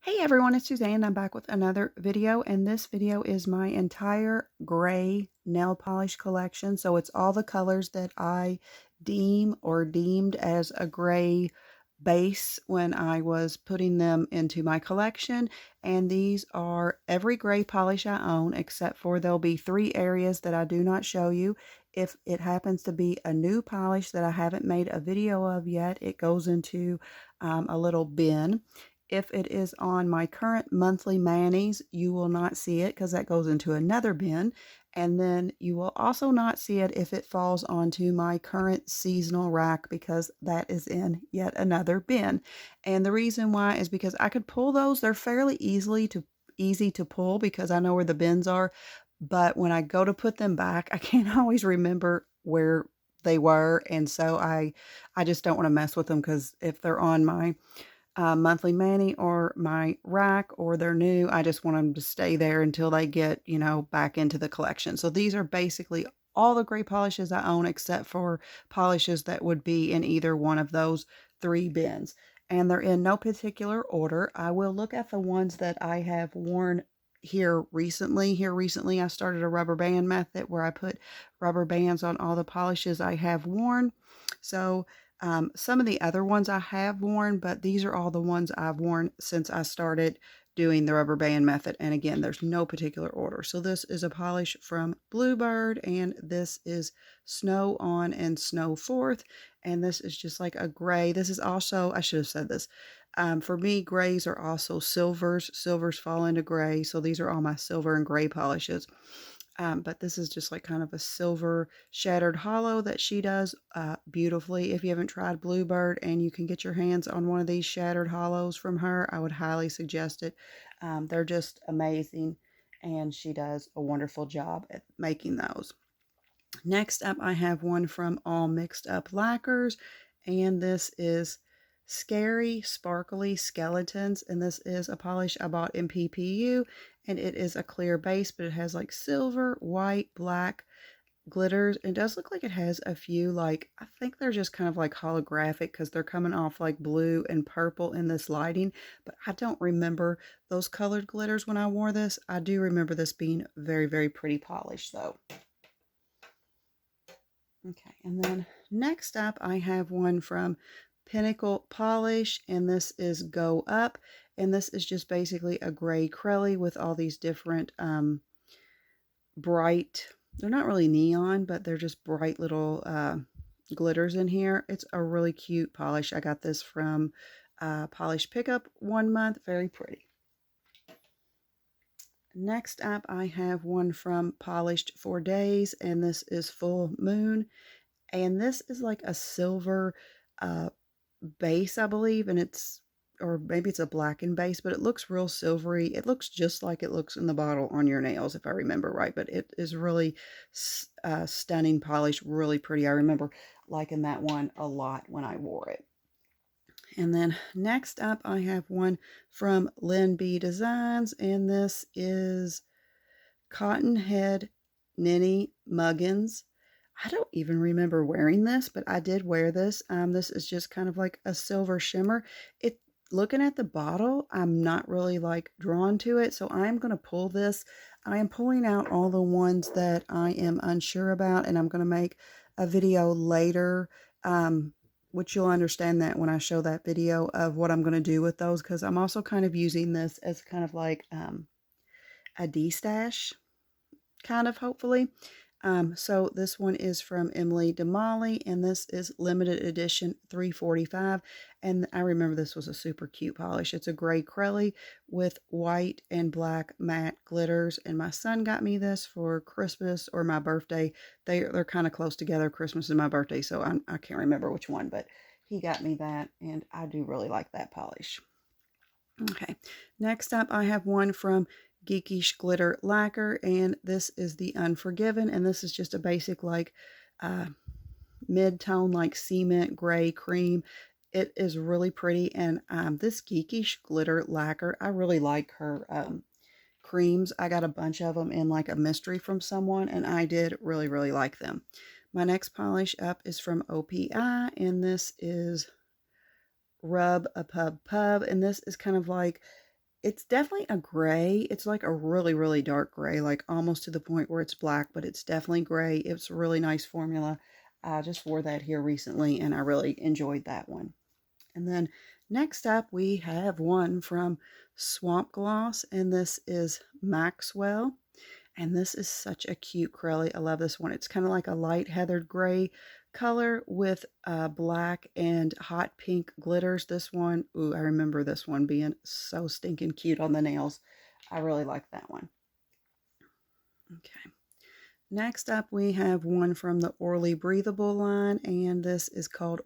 Hey everyone, it's Suzanne. I'm back with another video, and this video is my entire gray nail polish collection. So it's all the colors that I deemed as a gray base when I was putting them into my collection. And these are every gray polish I own, except for there'll be 3 areas that I do not show you. If it happens to be a new polish that I haven't made a video of yet, it goes into a little bin. If it is on my current monthly manis, you will not see it because that goes into another bin. And then you will also not see it if it falls onto my current seasonal rack because that is in yet another bin. And the reason why is because I could pull those. They're fairly easy to pull because I know where the bins are. But when I go to put them back, I can't always remember where they were. And so I just don't want to mess with them because if they're on my monthly mani or my rack or they're new, I just want them to stay there until they get, back into the collection. So these are basically all the gray polishes I own except for polishes that would be in either one of those 3 bins. And they're in no particular order. I will look at the ones that I have worn here recently. I started a rubber band method where I put rubber bands on all the polishes I have worn. So some of the other ones I have worn, but these are all the ones I've worn since I started doing the rubber band method. And again, there's no particular order. So this is a polish from Bluebird, and this is Snow On and Snow Forth. And this is just like a gray. This is also, I should have said this. For me, grays are also silvers. Silvers fall into gray. So these are all my silver and gray polishes. But this is just like kind of a silver shattered hollow that she does beautifully. If you haven't tried Bluebird and you can get your hands on one of these shattered hollows from her, I would highly suggest it. They're just amazing, and she does a wonderful job at making those. Next up, I have one from All Mixed Up Lacquers, and this is Scary Sparkly Skeletons, and this is a polish I bought in PPU, and it is a clear base, but it has like silver, white, black glitters. It does look like it has a few, like, I think they're just kind of like holographic because they're coming off like blue and purple in this lighting, but I don't remember those colored glitters when I wore this. I do remember this being very, very pretty polish though. Okay, and then next up I have one from Pinnacle Polish, and this is Go Up, and this is just basically a gray Crelly with all these different bright, they're not really neon, but they're just bright little glitters in here. It's a really cute polish. I got this from Polish Pickup 1 month. Very pretty. Next up, I have one from Polished for Days, and this is Full Moon. And this is like a silver uh, base, I believe, and or maybe it's a blackened base, but it looks real silvery. It looks just like it looks in the bottle on your nails, if I remember right, but it is really stunning polish, really pretty. I remember liking that one a lot when I wore it. And then next up, I have one from Lynn B Designs, and this is Cotton Head Ninny Muggins. I don't even remember wearing this, but I did wear this. This is just kind of like a silver shimmer. Looking at the bottle, I'm not really like drawn to it, so I'm going to pull this. I am pulling out all the ones that I am unsure about, and I'm going to make a video later, which you'll understand that when I show that video of what I'm going to do with those, because I'm also kind of using this as kind of like a D-stash, kind of, hopefully. So this one is from Emily DeMolly, and this is limited edition 345. And I remember this was a super cute polish. It's a gray Crelly with white and black matte glitters. And my son got me this for Christmas or my birthday. They're kind of close together, Christmas and my birthday. So I can't remember which one, but he got me that, and I do really like that polish. Okay, next up I have one from Geekish Glitter Lacquer, and this is the Unforgiven, and this is just a basic like mid-tone like cement gray cream. It is really pretty, and this Geekish Glitter Lacquer, I really like her creams. I got a bunch of them in like a mystery from someone, and I did really, really like them. My next polish up is from OPI, and this is Rub a Pub Pub, and this is kind of like It's definitely a gray. It's like a really, really dark gray, like almost to the point where it's black, but it's definitely gray. It's a really nice formula. I just wore that here recently and I really enjoyed that one. And then next up, we have one from Swamp Gloss, and this is Maxwell. And this is such a cute Crowley. I love this one. It's kind of like a light heathered gray color with black and hot pink glitters. This one, ooh, I remember this one being so stinking cute on the nails. I really like that one. Okay. Next up, we have one from the Orly Breathable line, and this is called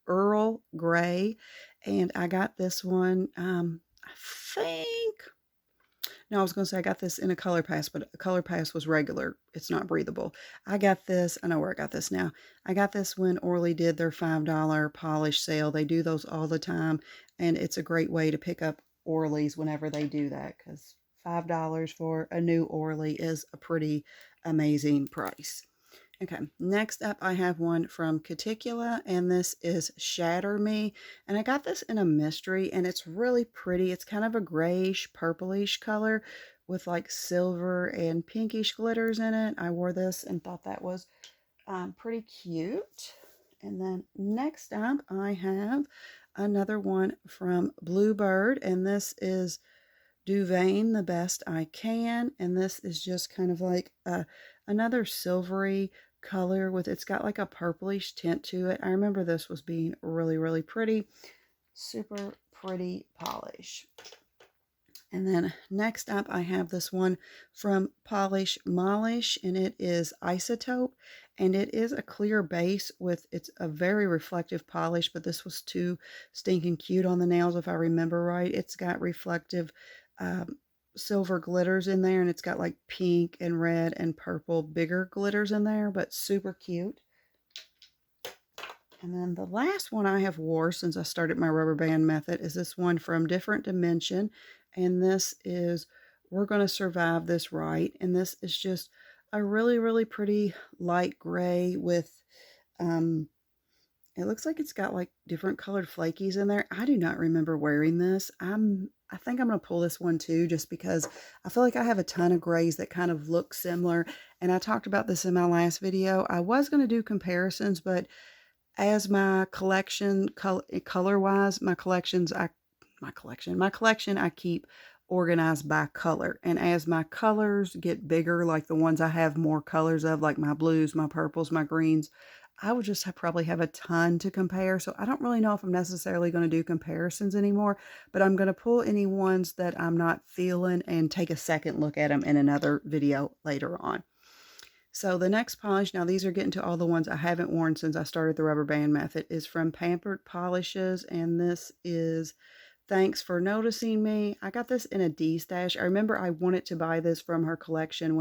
Earl Grey. And I got this one, I think, no, I was going to say I got this in a color pass, but a color pass was regular. It's not breathable. I got this, I know where I got this now. I got this when Orly did their $5 polish sale. They do those all the time, and it's a great way to pick up Orly's whenever they do that, because $5 for a new Orly is a pretty amazing price. Okay, next up I have one from Cuticula, and this is Shatter Me. And I got this in a mystery, and it's really pretty. It's kind of a grayish, purplish color with like silver and pinkish glitters in it. I wore this and thought that was pretty cute. And then next up I have another one from Bluebird, and this is Duvain the Best I Can. And this is just kind of like another silvery color with, it's got like a purplish tint to it. I remember this was being really, really pretty. Super pretty polish. And then next up, I have this one from Polish Molish, and it is Isotope, and it is a clear base with, it's a very reflective polish, but this was too stinking cute on the nails if I remember right. It's got reflective silver glitters in there, and it's got like pink and red and purple bigger glitters in there, but super cute. And then the last one I have wore since I started my rubber band method is this one from Different Dimension, and this is We're Gonna Survive This Right. And this is just a really, really pretty light gray with it looks like it's got like different colored flakies in there. I do not remember wearing this. I think I'm going to pull this one too, just because I feel like I have a ton of grays that kind of look similar. And I talked about this in my last video. I was going to do comparisons, but as my collection, color wise, my collection, I keep organized by color. And as my colors get bigger, like the ones I have more colors of, like my blues, my purples, my greens, I would just probably have a ton to compare. So I don't really know if I'm necessarily going to do comparisons anymore, but I'm going to pull any ones that I'm not feeling and take a second look at them in another video later on. So the next polish, now these are getting to all the ones I haven't worn since I started the rubber band method, is from Pampered Polishes, and this is Thanks for Noticing Me. I got this in a D stash. I remember I wanted to buy this from her collection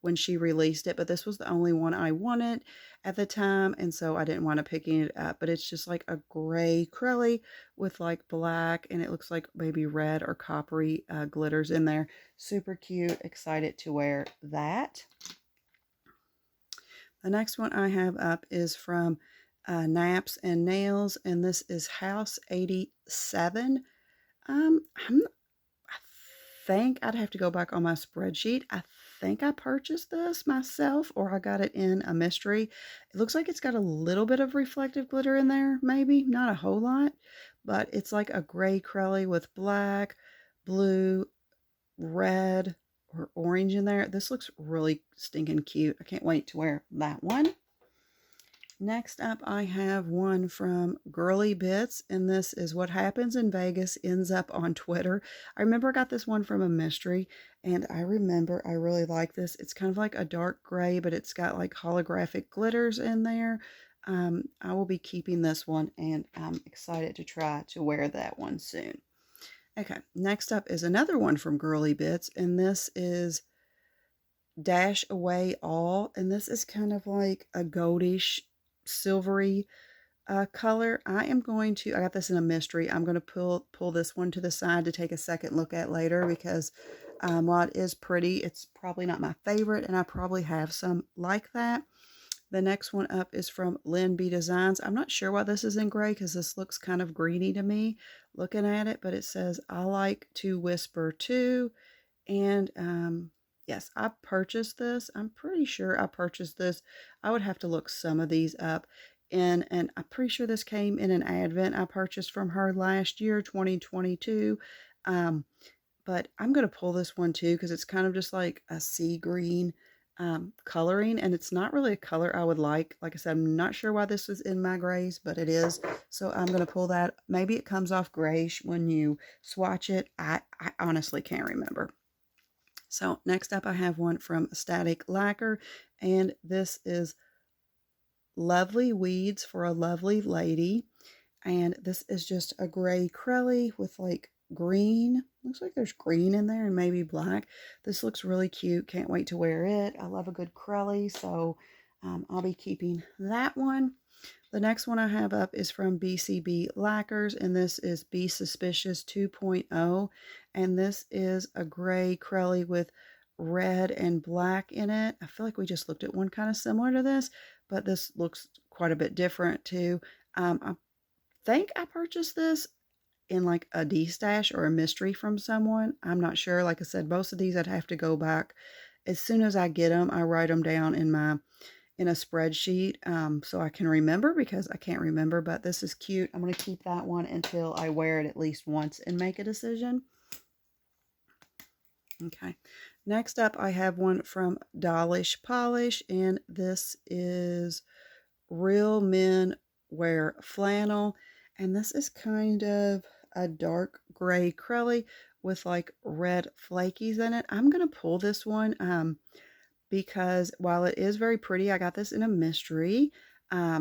when she released it, but this was the only one I wanted at the time, and so I didn't want to picking it up. But it's just like a gray crelly with like black, and it looks like maybe red or coppery glitters in there. Super cute. Excited to wear that. The next one I have up is from Naps and Nails, and this is House 87. I think I'd have to go back on my spreadsheet. I think I purchased this myself, or I got it in a mystery. It looks like it's got a little bit of reflective glitter in there, maybe not a whole lot, but it's like a gray crelly with black, blue, red, or orange in there. This looks really stinking cute. I can't wait to wear that one. Next up, I have one from Girly Bits, and this is What Happens in Vegas Ends Up on Twitter. I remember I got this one from a mystery, and I remember I really like this. It's kind of like a dark gray, but it's got like holographic glitters in there. I will be keeping this one, and I'm excited to try to wear that one soon. Okay, next up is another one from Girly Bits, and this is Dash Away All, and this is kind of like a goldish silvery color. I got this in a mystery. I'm going to pull this one to the side to take a second look at later, because while it is pretty, it's probably not my favorite, and I probably have some like that. The next one up is from Lynn B Designs. I'm not sure why this is in gray because this looks kind of greeny to me looking at it, but it says, I like to whisper too. And yes, I purchased this. I'm pretty sure I purchased this. I would have to look some of these up. And I'm pretty sure this came in an advent I purchased from her last year, 2022. But I'm going to pull this one too because it's kind of just like a sea green coloring, and it's not really a color I would like. Like I said, I'm not sure why this was in my grays, but it is. So I'm going to pull that. Maybe it comes off grayish when you swatch it. I honestly can't remember. So next up I have one from Static Lacquer, and this is Lovely Weeds for a Lovely Lady. And this is just a gray crelly with like green. Looks like there's green in there and maybe black. This looks really cute. Can't wait to wear it. I love a good crelly, so I'll be keeping that one. The next one I have up is from BCB Lacquers, and this is Be Suspicious 2.0. And this is a gray crelly with red and black in it. I feel like we just looked at one kind of similar to this, but this looks quite a bit different too. I think I purchased this in like a D-stash or a mystery from someone. I'm not sure. Like I said, most of these I'd have to go back. As soon as I get them, I write them down in a spreadsheet so I can remember, because I can't remember. But this is cute. I'm going to keep that one until I wear it at least once and make a decision. Okay. Next up, I have one from Dollish Polish, and this is Real Men Wear Flannel. And this is kind of a dark gray crelly with like red flakies in it. I'm going to pull this one because while it is very pretty, I got this in a mystery. I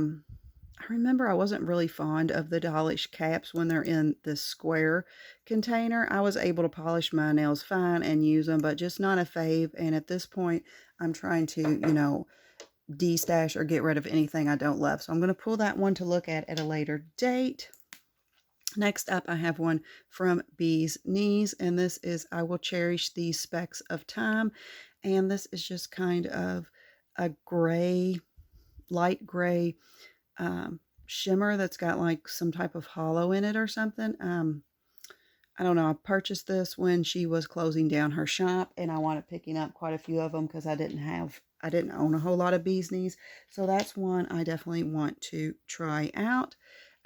remember I wasn't really fond of the Dollish caps when they're in this square container. I was able to polish my nails fine and use them, but just not a fave. And at this point, I'm trying to, de-stash or get rid of anything I don't love. So I'm going to pull that one to look at a later date. Next up, I have one from Bee's Knees, and this is I Will Cherish These Specks of Time. And this is just kind of a gray, light gray shimmer that's got like some type of hollow in it or something. I don't know. I purchased this when she was closing down her shop, and I wanted picking up quite a few of them because I didn't own a whole lot of Bee's Knees. So that's one I definitely want to try out.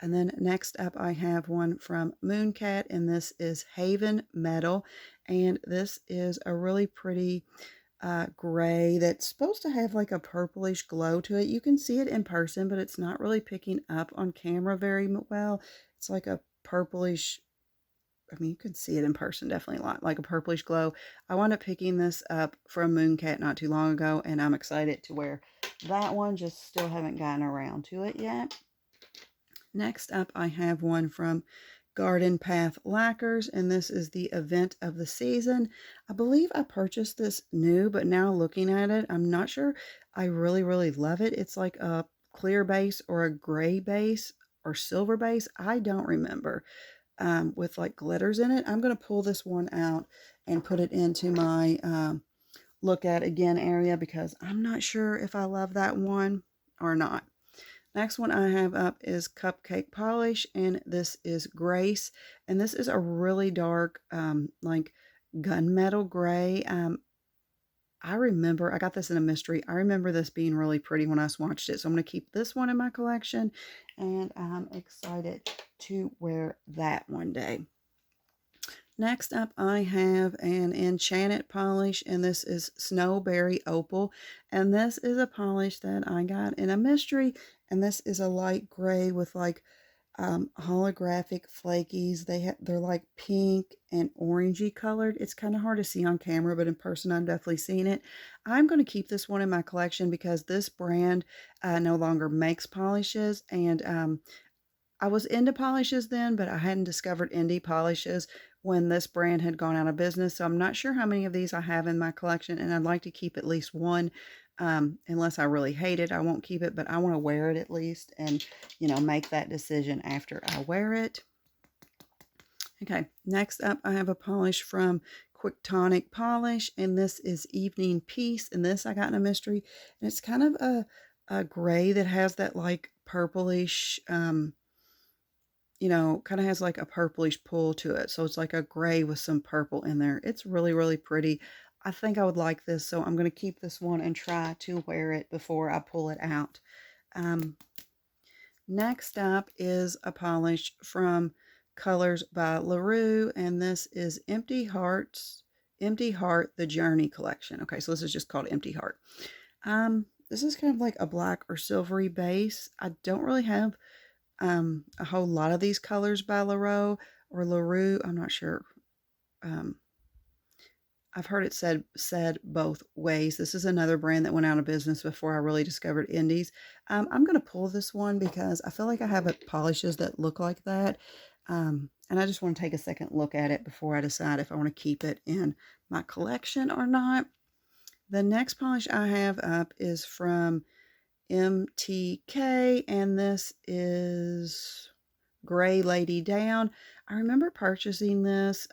And then next up, I have one from Mooncat, and this is Haven Metal. And this is a really pretty gray that's supposed to have like a purplish glow to it. You can see it in person, but it's not really picking up on camera very well. It's like a purplish, I mean, you can see it in person definitely a lot, like a purplish glow. I wound up picking this up from Mooncat not too long ago, and I'm excited to wear that one. Just still haven't gotten around to it yet. Next up, I have one from Garden Path Lacquers, and this is the Event of the Season. I believe I purchased this new, but now looking at it, I'm not sure I really, really love it. It's like a clear base or a gray base or silver base. I don't remember. With like glitters in it. I'm going to pull this one out and put it into my look at again area because I'm not sure if I love that one or not. Next one I have up is Cupcake Polish, and this is Grace, and this is a really dark like gunmetal gray. I remember I got this in a mystery. I remember this being really pretty when I swatched it, so I'm going to keep this one in my collection, and I'm excited to wear that one day. Next up, I have an Enchanted polish, and this is Snowberry Opal, and this is a polish that I got in a mystery, and this is a light gray with like holographic flakies. They're like pink and orangey colored. It's kind of hard to see on camera, but in person I've definitely seen it. I'm going to keep this one in my collection because this brand no longer makes polishes, and I was into polishes then, but I hadn't discovered indie polishes when this brand had gone out of business. So I'm not sure how many of these I have in my collection, and I'd like to keep at least one. Unless I really hate it, I won't keep it, but I want to wear it at least and, make that decision after I wear it. Okay, next up, I have a polish from Quick Tonic Polish, and this is Evening Peace, and this I got in a mystery, and it's kind of a a gray that has that like purplish, you know, kind of has like a purplish pull to it. So it's like a gray with some purple in there. It's really, really pretty. I think I would like this, so I'm going to keep this one and try to wear it before I pull it out. Um, Next up is a polish from Colors by LaRue, and this is Empty Heart, the Journey collection. Okay, so this is just called Empty Heart. This is kind of like a black or silvery base. I don't really have a whole lot of these colors by LaRue. I'm not sure. Um, I've heard it said both ways. This is another brand that went out of business before I really discovered indies. I'm going to pull this one because I feel like I have polishes that look like that. And I just want to take a second look at it before I decide if I want to keep it in my collection or not. The next polish I have up is from MTK, and this is Gray Lady Down. I remember purchasing this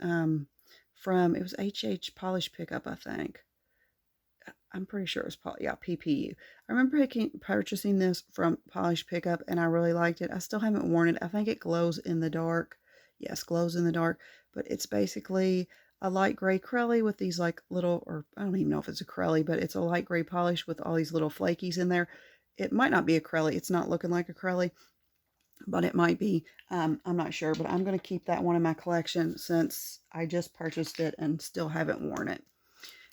from, it was HH Polish Pickup, I think. I'm pretty sure it was, yeah, PPU. I remember purchasing this from Polish Pickup, and I really liked it. I still haven't worn it. I think it glows in the dark. Yes, glows in the dark. But it's basically a light gray acrylic with these like little, or I don't even know if it's acrylic, but it's a light gray polish with all these little flakies in there. It might not be acrylic. It's not looking like acrylic, but it might be. I'm not sure, but I'm going to keep that one in my collection since I just purchased it and still haven't worn it.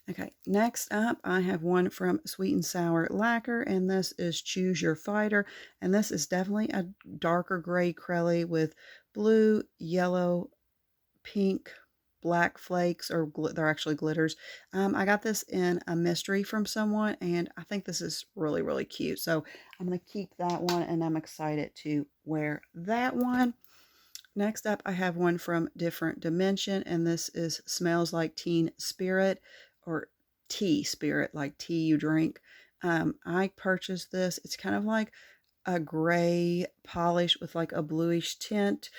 Okay, next up, I have one from Sweet and Sour Lacquer, and this is Choose Your Fighter, and this is definitely a darker gray acrylic with blue, yellow, pink, black flakes, or they're actually glitters. I got this in a mystery from someone, and I think this is really, really cute. So I'm going to keep that one, and I'm excited to wear that one. Next up, I have one from Different Dimension, and this is Smells Like Teen Spirit, or Tea Spirit, like tea you drink. I purchased this. It's kind of like a gray polish with like a bluish tint,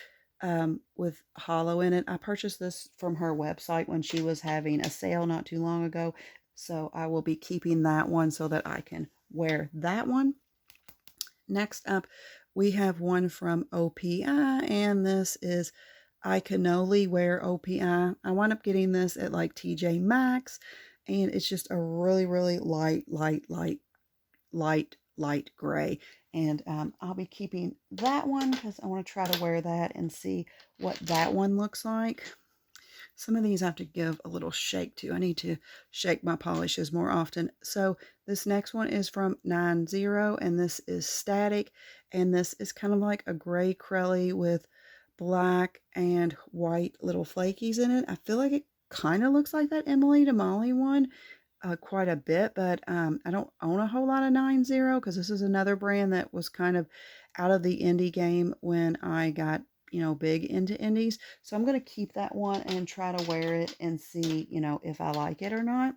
with hollow in it. I purchased this from her website when she was having a sale not too long ago. So I will be keeping that one so that I can wear that one. Next up, we have one from OPI, and this is I Can Only Wear OPI. I wound up getting this at like TJ Maxx, and it's just a really, really light gray. And I'll be keeping that one because I want to try to wear that and see what that one looks like. Some of these I have to give a little shake to. I need to shake my polishes more often. So this next one is from 90, and this is Static. And this is kind of like a gray crelly with black and white little flakies in it. I feel like it kind of looks like that Emily DeMolly one quite a bit, but I don't own a whole lot of 90 because this is another brand that was kind of out of the indie game when I got, you know, big into indies. So I'm going to keep that one and try to wear it and see, you know, if I like it or not.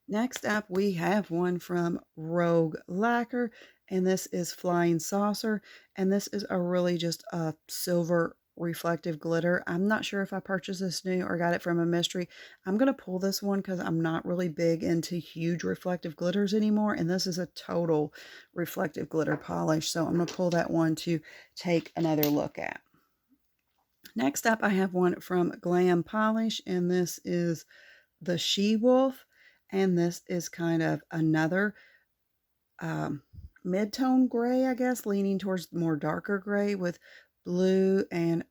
Next up, we have one from Rogue Lacquer, and this is Flying Saucer, and this is a really just a silver reflective glitter. I'm not sure if I purchased this new or got it from a mystery. I'm going to pull this one because I'm not really big into huge reflective glitters anymore, and this is a total reflective glitter polish, so I'm going to pull that one to take another look at. Next up, I have one from Glam Polish, and this is the She-Wolf, and this is kind of another mid-tone gray, I guess, leaning towards more darker gray with blue and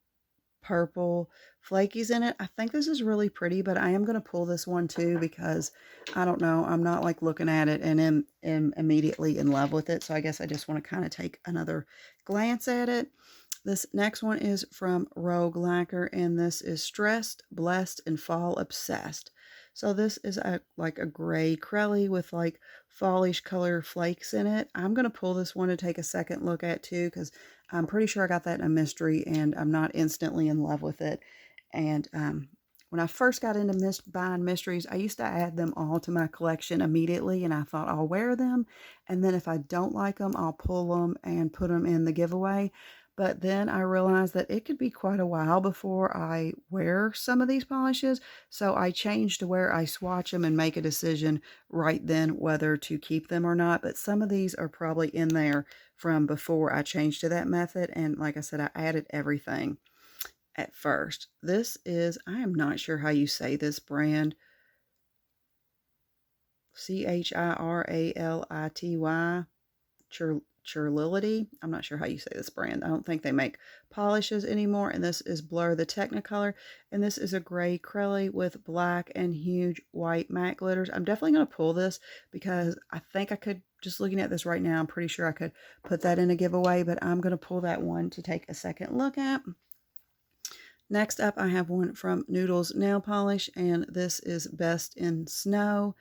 purple flakies in it. I think this is really pretty, but I am going to pull this one too because I don't know, I'm not like looking at it and am immediately in love with it. So I guess I just want to kind of take another glance at it. This next one is from Rogue Lacquer, and this is Stressed, Blessed, and Fall Obsessed. So this is like a gray crelly with like fallish color flakes in it. I'm going to pull this one to take a second look at too because I'm pretty sure I got that in a mystery and I'm not instantly in love with it. And when I first got into buying mysteries, I used to add them all to my collection immediately, and I thought I'll wear them, and then if I don't like them, I'll pull them and put them in the giveaway. but then I realized that it could be quite a while before I wear some of these polishes, so I changed to where I swatch them and make a decision right then whether to keep them or not. But some of these are probably in there from before I changed to that method, and like I said, I added everything at first. This is, I am not sure how you say this brand, Chirality, Churlility. I'm not sure how you say this brand. I don't think they make polishes anymore. And this is Blur the Technicolor. And this is a gray acrylic with black and huge white matte glitters. I'm definitely going to pull this because I think I could, just looking at this right now, I'm pretty sure I could put that in a giveaway. But I'm going to pull that one to take a second look at. Next up, I have one from Noodles Nail Polish, and this is Best in Snow.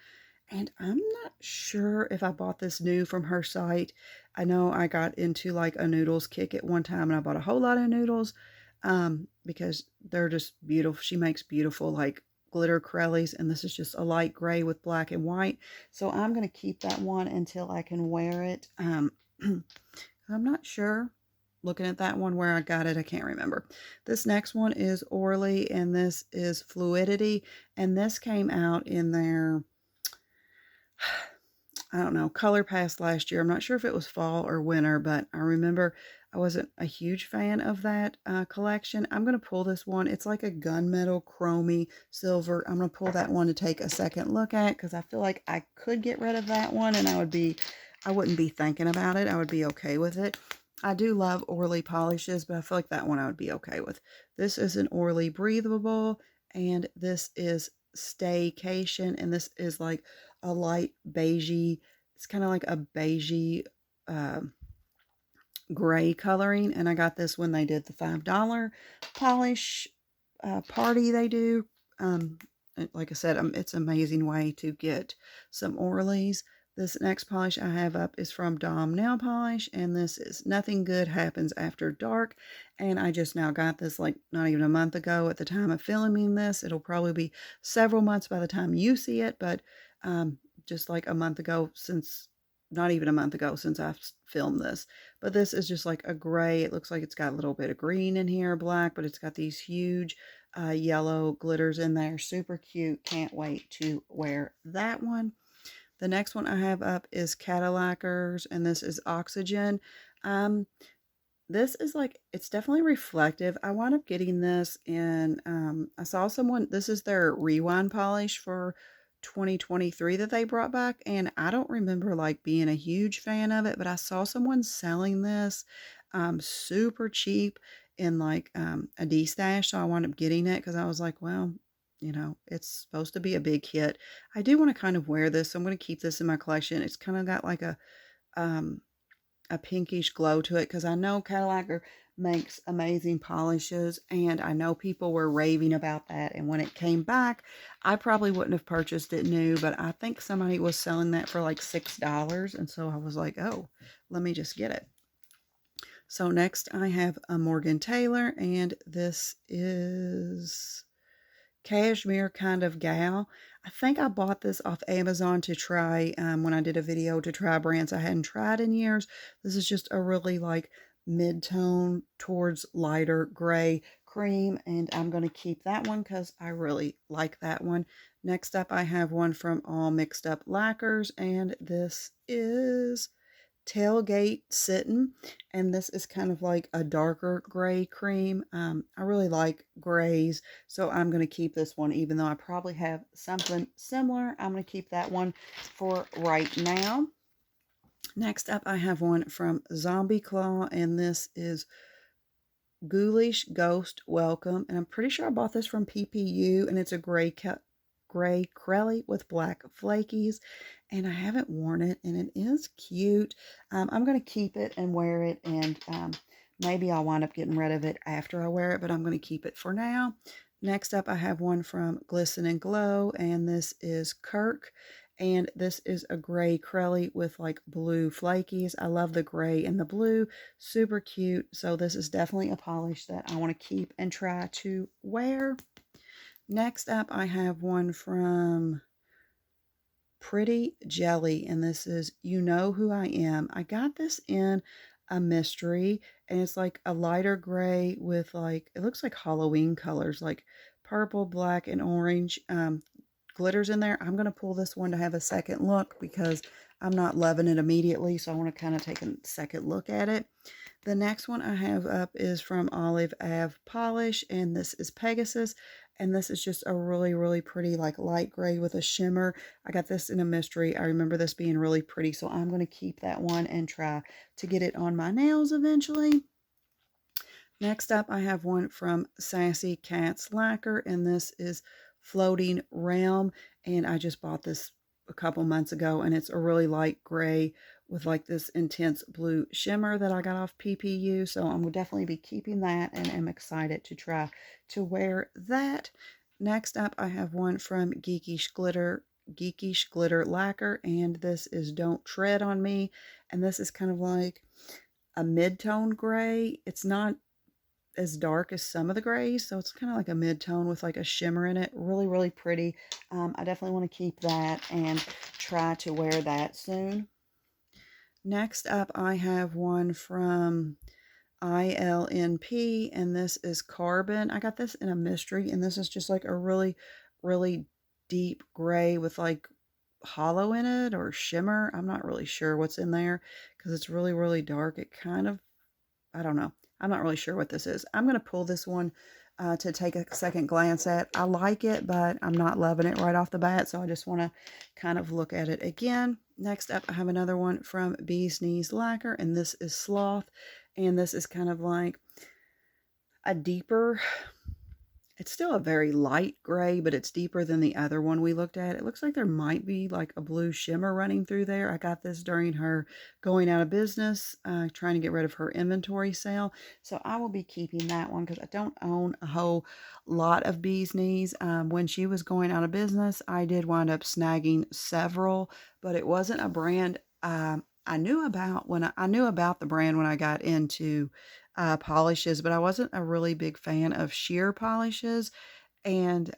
And I'm not sure if I bought this new from her site. I know I got into like a noodles kick at one time, and I bought a whole lot of noodles because they're just beautiful. She makes beautiful like glitter crellies, and this is just a light gray with black and white. So I'm going to keep that one until I can wear it. I'm not sure. Looking at that one where I got it, I can't remember. This next one is Orly, and this is Fluidity, and this came out in their, I don't know, Color Pass last year. I'm not sure if it was fall or winter, but I remember I wasn't a huge fan of that collection. I'm going to pull this one. It's like a gunmetal, chromy, silver. I'm going to pull that one to take a second look at because I feel like I could get rid of that one and I wouldn't be thinking about it. I would be okay with it. I do love Orly polishes, but I feel like that one I would be okay with. This is an Orly Breathable, and this is Staycation, and this is like a light beigey, it's kind of like a beigey gray coloring, and I got this when they did the $5 polish party they do. Like I said, it's an amazing way to get some Orleys. This next polish I have up is from Dom Nail Polish, and this is Nothing Good Happens After Dark, and I just now got this like not even a month ago at the time of filming this. It'll probably be several months by the time you see it, but just like a month ago since, not even a month ago since I've filmed this. But this is just like a gray. It looks like it's got a little bit of green in here, black, but it's got these huge yellow glitters in there. Super cute. Can't wait to wear that one. The next one I have up is Cadillacers, and this is Oxygen. This is like, it's definitely reflective. I wound up getting this in, I saw someone, this is their rewind polish for 2023 that they brought back, and I don't remember like being a huge fan of it, but I saw someone selling this super cheap in like a D-stash, so I wound up getting it because I was like, well, you know, it's supposed to be a big hit. I do want to kind of wear this, so I'm going to keep this in my collection. It's kind of got like a pinkish glow to it because I know Cadillac makes amazing polishes, and I know people were raving about that, and when it came back I probably wouldn't have purchased it new, but I think somebody was selling that for like $6, and so I was like, oh, let me just get it. So next I have a Morgan Taylor, and this is Cashmere Kind of Gal. I think I bought this off Amazon to try when I did a video to try brands I hadn't tried in years. This is just a really like mid-tone towards lighter gray cream, and I'm going to keep that one because I really like that one. Next up I have one from All Mixed Up Lacquers, and this is Tailgate Sittin', and this is kind of like a darker gray cream. I really like grays, so I'm going to keep this one, even though I probably have something similar. I'm going to keep that one for right now. Next up I have one from Zombie Claw, and this is Ghoulish Ghost Welcome, and I'm pretty sure I bought this from PPU, and it's a gray crelly with black flakies, and I haven't worn it, and it is cute. I'm going to keep it and wear it, and maybe I'll wind up getting rid of it after I wear it, but I'm going to keep it for now. Next up I have one from Glisten and Glow, and this is Kirk, and this is a gray crelly with like blue flakies. I love the gray and the blue, super cute. So this is definitely a polish that I want to keep and try to wear. Next up I have one from Pretty Jelly, and this is You Know Who I Am. I got this in a mystery, and it's like a lighter gray with like, it looks like Halloween colors, like purple, black, and orange glitters in there. I'm going to pull this one to have a second look because I'm not loving it immediately, so I want to kind of take a second look at it. The next one I have up is from Olive Ave Polish, and this is Pegasus. And this is just a really, really pretty, like light gray with a shimmer. I got this in a mystery. I remember this being really pretty, so I'm going to keep that one and try to get it on my nails eventually. Next up, I have one from Sassy Cats Lacquer, and this is Floating Realm. And I just bought this a couple months ago, and it's a really light gray with like this intense blue shimmer that I got off PPU. So I'm going to definitely be keeping that, and am excited to try to wear that. Next up, I have one from Geekish Glitter Lacquer, and this is Don't Tread on Me. And this is kind of like a mid-tone gray. It's not as dark as some of the grays, so it's kind of like a mid-tone with like a shimmer in it. Really, really pretty. I definitely want to keep that and try to wear that soon. Next up, I have one from ILNP, and this is Carbon. I got this in a mystery, and this is just like a really, really deep gray with like hollow in it or shimmer. I'm not really sure what's in there because it's really, really dark. It kind of, I don't know. I'm not really sure what this is. I'm going to pull this one to take a second glance at. I like it, but I'm not loving it right off the bat, so I just want to kind of look at it again. Next up, I have another one from Bee's Knees Lacquer, and this is Sloth, and this is kind of like a deeper, it's still a very light gray, but it's deeper than the other one we looked at. It looks like there might be like a blue shimmer running through there. I got this during her going out of business, trying to get rid of her inventory sale. So I will be keeping that one because I don't own a whole lot of Bee's Knees. When she was going out of business, I did wind up snagging several, but it wasn't a brand I knew about when I knew about the brand when I got into polishes, but I wasn't a really big fan of sheer polishes. And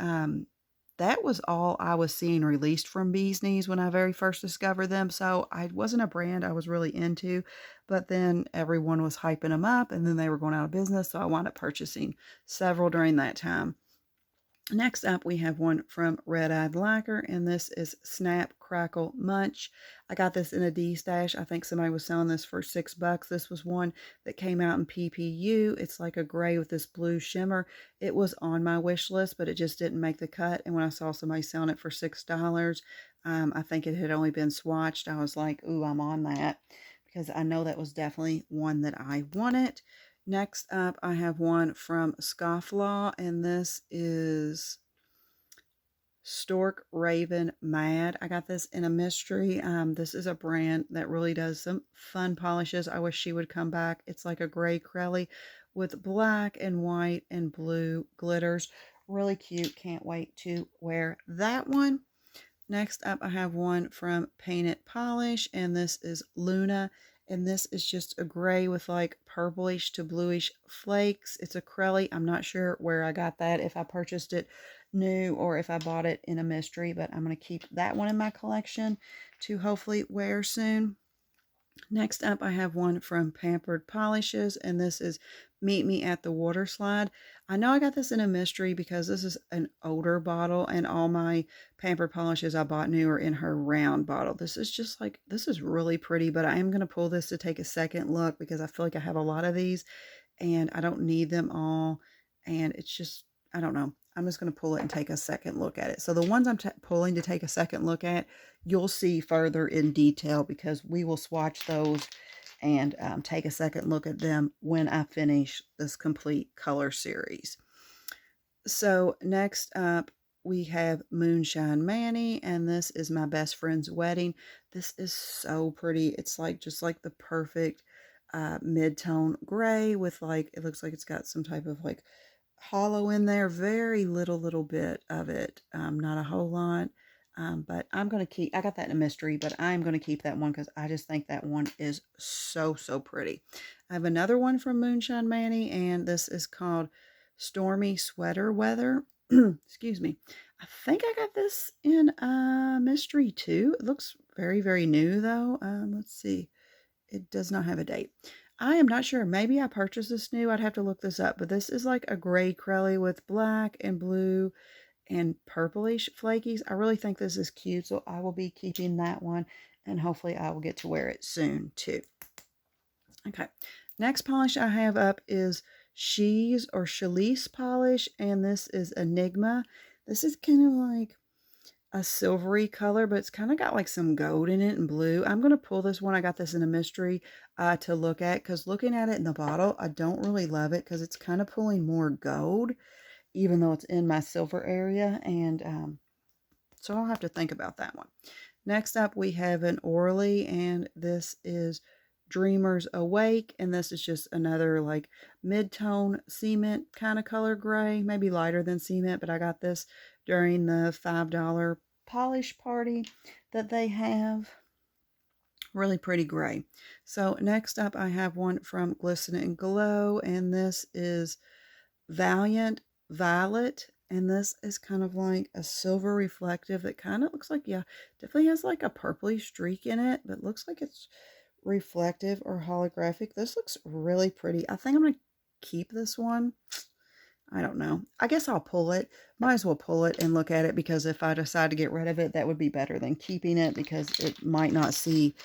that was all I was seeing released from Bee's Knees when I very first discovered them. So I wasn't a brand I was really into, but then everyone was hyping them up, and then they were going out of business. So I wound up purchasing several during that time. Next up, we have one from Red Eyed Lacquer, and this is Snap, Crackle, Munch. I got this in a D-stash. I think somebody was selling this for $6. This was one that came out in PPU. It's like a gray with this blue shimmer. It was on my wish list, but it just didn't make the cut. And when I saw somebody selling it for $6, I think it had only been swatched. I was like, ooh, I'm on that, because I know that was definitely one that I wanted. Next up, I have one from Scofflaw, and this is Stork Raven Mad. I got this in a mystery. This is a brand that really does some fun polishes. I wish she would come back. It's like a gray Crelly with black and white and blue glitters. Really cute. Can't wait to wear that one. Next up, I have one from Paint It Polish, and this is Luna. And this is just a gray with like purplish to bluish flakes. It's a Crelly. I'm not sure where I got that, if I purchased it new or if I bought it in a mystery, but I'm going to keep that one in my collection to hopefully wear soon. Next up, I have one from Pampered Polishes, and this is Meet Me at the Water Slide. I know I got this in a mystery because this is an older bottle, and all my Pampered Polishes I bought new are in her round bottle. This is just like, this is really pretty, but I am going to pull this to take a second look because I feel like I have a lot of these, and I don't need them all, and it's just, I don't know. I'm just going to pull it and take a second look at it. So the ones I'm pulling to take a second look at, you'll see further in detail because we will swatch those and take a second look at them when I finish this complete color series. So next up, we have Moonshine Manny, and this is My Best Friend's Wedding. This is so pretty. It's like just like the perfect mid-tone gray with like, it looks like it's got some type of like hollow in there, very little bit of it, not a whole lot, but I'm going to keep, I got that in a mystery, but I'm going to keep that one because I just think that one is so pretty. I have another one from Moonshine Manny, and this is called Stormy Sweater Weather. Excuse me. I think I got this in a mystery too. It looks very new though. Let's see. It does not have a date. I am not sure. Maybe I purchased this new. I'd have to look this up. But this is like a gray crelly with black and blue and purplish flakies. I really think this is cute, so I will be keeping that one, and hopefully I will get to wear it soon too. Okay, next polish I have up is She's or Chalise polish, and this is Enigma. This is kind of like a silvery color, but it's kind of got like some gold in it and blue. I'm going to pull this one. I got this in a mystery to look at, because looking at it in the bottle, I don't really love it because it's kind of pulling more gold, even though it's in my silver area. And so I'll have to think about that one. Next up, we have an Orly, and this is Dreamers Awake, and this is just another like mid-tone cement kind of color gray, maybe lighter than cement, but I got this during the $5 polish party that they have. Really pretty gray. So next up, I have one from Glisten and Glow, and this is Valiant Violet, and this is kind of like a silver reflective that kind of looks like, yeah, definitely has like a purpley streak in it, but looks like it's reflective or holographic. This looks really pretty. I think I'm going to keep this one. I don't know. I guess I'll pull it. Might as well pull it and look at it, because if I decide to get rid of it, that would be better than keeping it, because it might not see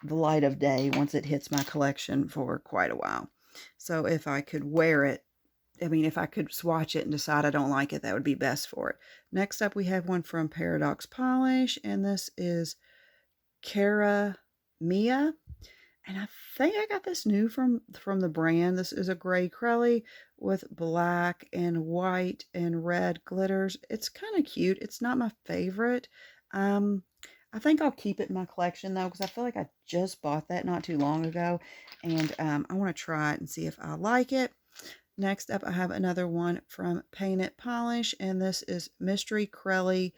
the light of day once it hits my collection for quite a while. So if I could wear it, I mean, if I could swatch it and decide I don't like it, that would be best for it. Next up, we have one from Paradox Polish, and this is Cara Mia. And I think I got this new from the brand. This is a gray crelly with black and white and red glitters. It's kind of cute. It's not my favorite. I think I'll keep it in my collection though, because I feel like I just bought that not too long ago, and I want to try it and see if I like it. Next up, I have another one from Paint It Polish, and this is Mystery Crelly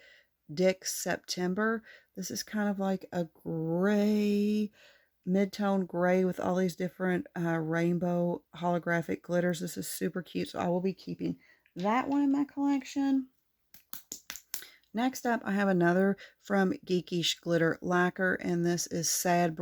Dick September. This is kind of like a gray, mid-tone gray with all these different rainbow holographic glitters. This is super cute, so I will be keeping that one in my collection. Next up, I have another from Geekish Glitter Lacquer, and this is Sad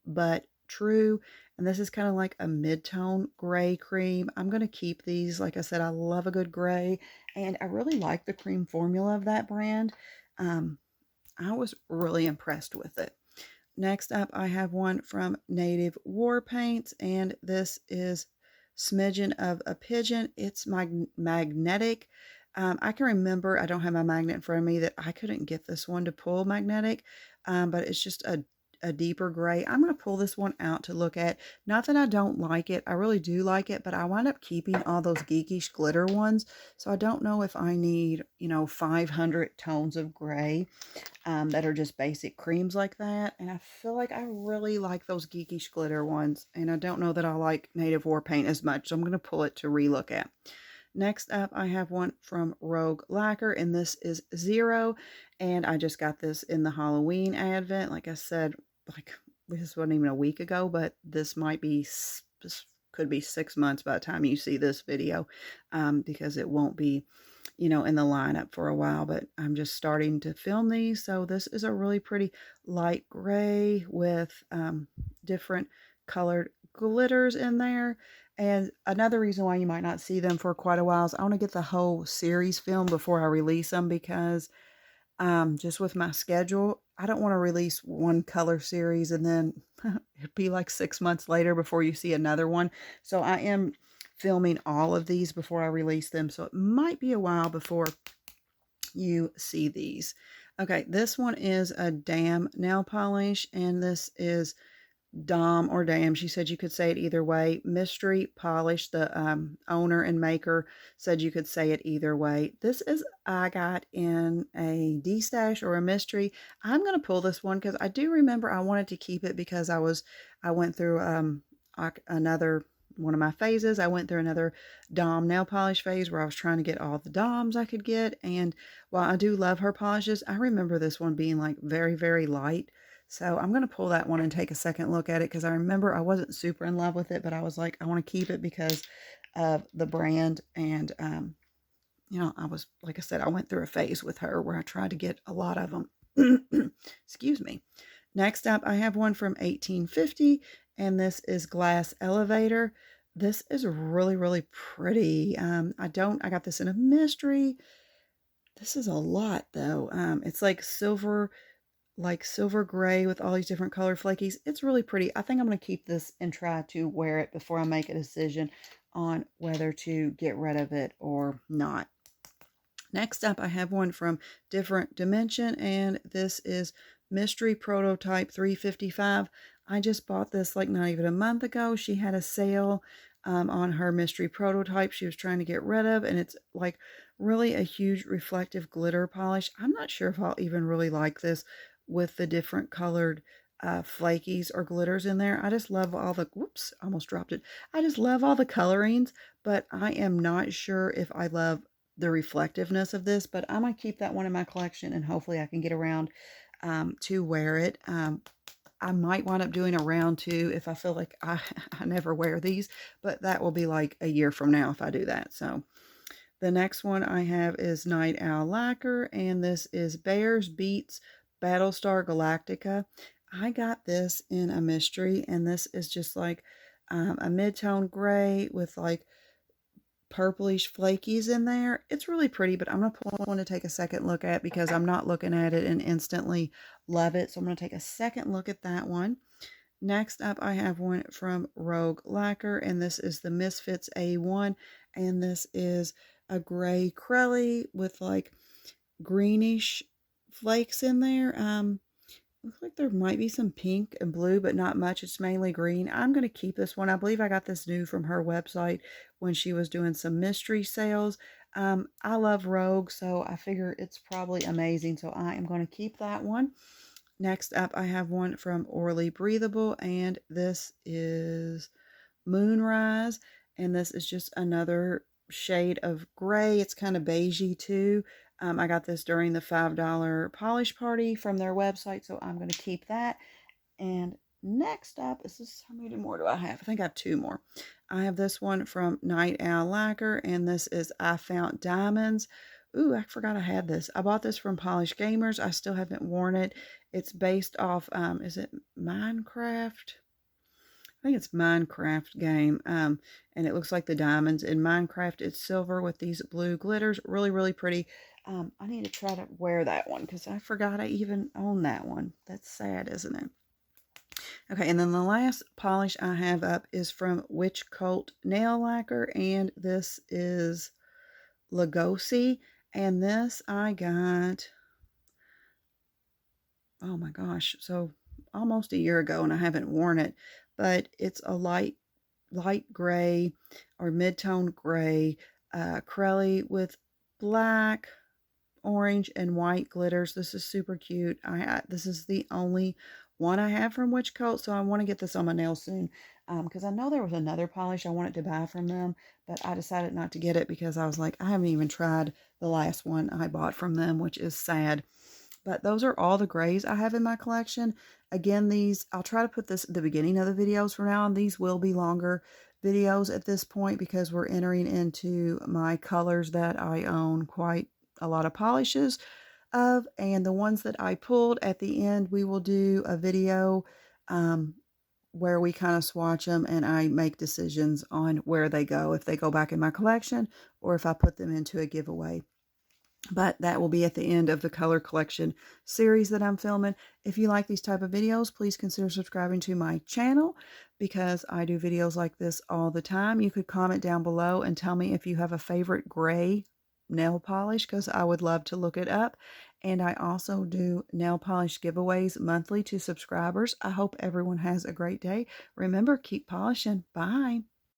But True. And this is kind of like a mid-tone gray cream. I'm going to keep these. Like I said, I love a good gray, and I really like the cream formula of that brand. I was really impressed with it. Next up, I have one from Native War Paints, and this is Smidgen of a Pigeon. It's magnetic. I can remember, I don't have my magnet in front of me, that I couldn't get this one to pull magnetic, but it's just a deeper gray. I'm going to pull this one out to look at. Not that I don't like it. I really do like it, but I wind up keeping all those geekish glitter ones. So I don't know if I need, 500 tones of gray that are just basic creams like that. And I feel like I really like those geekish glitter ones. And I don't know that I like Native War Paint as much. So I'm going to pull it to relook at. Next up, I have one from Rogue Lacquer, and this is Zero. And I just got this in the Halloween advent. Like I said, this wasn't even a week ago, but this might be, this could be 6 months by the time you see this video, because it won't be, in the lineup for a while, but I'm just starting to film these. So this is a really pretty light gray with different colored glitters in there. And another reason why you might not see them for quite a while is I want to get the whole series filmed before I release them, because just with my schedule, I don't want to release one color series and then it'd be like 6 months later before you see another one. So I am filming all of these before I release them. So it might be a while before you see these. Okay, this one is a Dam nail polish, and this is Dom or Dam. She said you could say it either way. Mystery Polish, the owner and maker, said you could say it either way. This is, I got in a D-stash or a mystery. I'm going to pull this one because I do remember I wanted to keep it, because I went through another one of my phases. I went through another Dom nail polish phase where I was trying to get all the Doms I could get. And while I do love her polishes, I remember this one being like very, very light. So I'm going to pull that one and take a second look at it, because I remember I wasn't super in love with it, but I was like, I want to keep it because of the brand. And, I was, like I said, I went through a phase with her where I tried to get a lot of them. Excuse me. Next up, I have one from 1850, and this is Glass Elevator. This is really, really pretty. I got this in a mystery. This is a lot though. It's like silver gray with all these different color flakies. It's really pretty. I think I'm going to keep this and try to wear it before I make a decision on whether to get rid of it or not. Next up, I have one from Different Dimension, and this is Mystery Prototype 355. I just bought this like not even a month ago. She had a sale on her Mystery Prototype she was trying to get rid of, and it's like really a huge reflective glitter polish. I'm not sure if I'll even really like this with the different colored flakies or glitters in there. I just love all the, whoops, almost dropped it. I just love all the colorings, but I am not sure if I love the reflectiveness of this, but I'm going to keep that one in my collection and hopefully I can get around to wear it. I might wind up doing a round two if I feel like I never wear these, but that will be like a year from now if I do that. So the next one I have is Night Owl Lacquer, and this is Bears Beats Battlestar Galactica. I got this in a mystery, and this is just like a mid-tone gray with like purplish flakies in there. It's really pretty, but I'm going to pull one to take a second look at because I'm not looking at it and instantly love it. So I'm going to take a second look at that one. Next up, I have one from Rogue Lacquer, and this is the Misfits A1, and this is a gray Crelly with like greenish flakes in there. Looks like there might be some pink and blue, but not much. It's mainly green. I'm going to keep this one. I believe I got this new from her website when she was doing some mystery sales. I love Rogue, so I figure it's probably amazing. So I am going to keep that one. Next up, I have one from Orly Breathable, and this is Moonrise. And this is just another shade of gray. It's kind of beigey too. I got this during the $5 polish party from their website, so I'm going to keep that. And next up, how many more do I have? I think I have two more. I have this one from Night Owl Lacquer, and this is I Found Diamonds. Ooh, I forgot I had this. I bought this from Polish Gamers. I still haven't worn it. It's based off, is it Minecraft? I think it's Minecraft game, and it looks like the diamonds in Minecraft. It's silver with these blue glitters. Really, really pretty. I need to try to wear that one because I forgot I even own that one. That's sad, isn't it? Okay, and then the last polish I have up is from Witch Cult Nail Lacquer, and this is Lugosi. And this I got, oh my gosh, so almost a year ago, and I haven't worn it, but it's a light gray or mid-tone gray Crelly with black, orange, and white glitters. This is super cute. This is the only one I have from Witch Cult, so I want to get this on my nails soon because I know there was another polish I wanted to buy from them, but I decided not to get it because I was like, I haven't even tried the last one I bought from them, which is sad. But those are all the grays I have in my collection. Again, I'll try to put this at the beginning of the videos from now on. These will be longer videos at this point because we're entering into my colors that I own quite a lot of polishes of. And the ones that I pulled at the end, we will do a video where we kind of swatch them and I make decisions on where they go, if they go back in my collection or if I put them into a giveaway. But that will be at the end of the color collection series that I'm filming. If you like these type of videos, please consider subscribing to my channel because I do videos like this all the time. You could comment down below and tell me if you have a favorite gray nail polish because I would love to look it up. And I also do nail polish giveaways monthly to subscribers. I hope everyone has a great day. Remember, keep polishing. Bye.